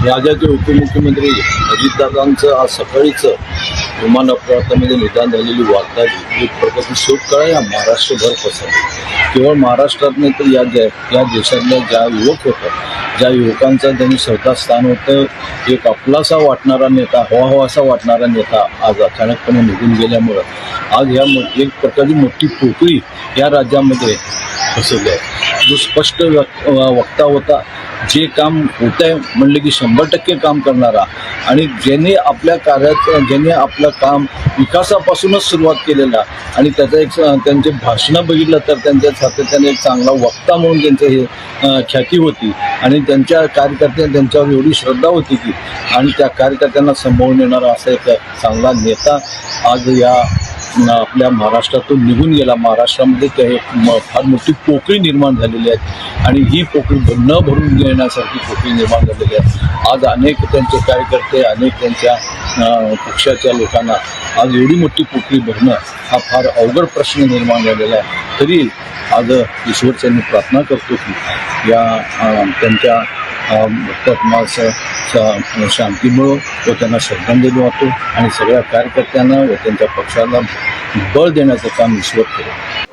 राज्याचे उपमुख्यमंत्री अजितदादांचं आज सकाळीच विमान अपघातामध्ये निधन झालेली वार्ता एक प्रकारची शोककळा या महाराष्ट्रभर पसरली. केवळ महाराष्ट्रात नाही तर या देशातल्या ज्या युवक होतं, ज्या युवकांचा त्यांनी स्वतः स्थान होतं, एक आपलासा वाटणारा नेता, हवाहवासा वाटणारा नेता आज अचानकपणे निघून गेल्यामुळं आज एक प्रकारची मोठी पोकळी या राज्यामध्ये पसरली आहे. जो स्पष्ट वक्ता होता, जे काम होत आहे म्हणलं की 100% काम करणारा आणि ज्याने आपल्या ज्याने आपलं काम विकासापासूनच सुरुवात केलेला आणि त्याचं त्यांचे भाषणं बघितलं तर त्यांच्या सातत्याने एक चांगला वक्ता म्हणून त्यांचं हे ख्याती होती आणि त्यांच्या त्यांच्यावर एवढी श्रद्धा होती की आणि त्या कार्यकर्त्यांना सांभाळून येणारा असा एक चांगला नेता आज या आपल्या महाराष्ट्रातून निघून गेला. महाराष्ट्रामध्ये त्या फार मोठी पोकळी निर्माण झालेली आहे आणि ही पोकळी न भरून घेण्यासारखी पोकळी निर्माण झालेली आहे. आज अनेक त्यांचे कार्यकर्ते, अनेक त्यांच्या पक्षाच्या लोकांना आज एवढी मोठी पोकळी भरणं हा फार अवघड प्रश्न निर्माण झालेला आहे. तरी आज ईश्वरच्यांनी प्रार्थना करतो की या त्यांच्या आत्म्यास शांती मिळो व त्यांना श्रद्धांजली वाटतो आणि सगळ्या कार्यकर्त्यांना व त्यांच्या पक्षाला बळ देण्याचं काम ईश्वर करेल.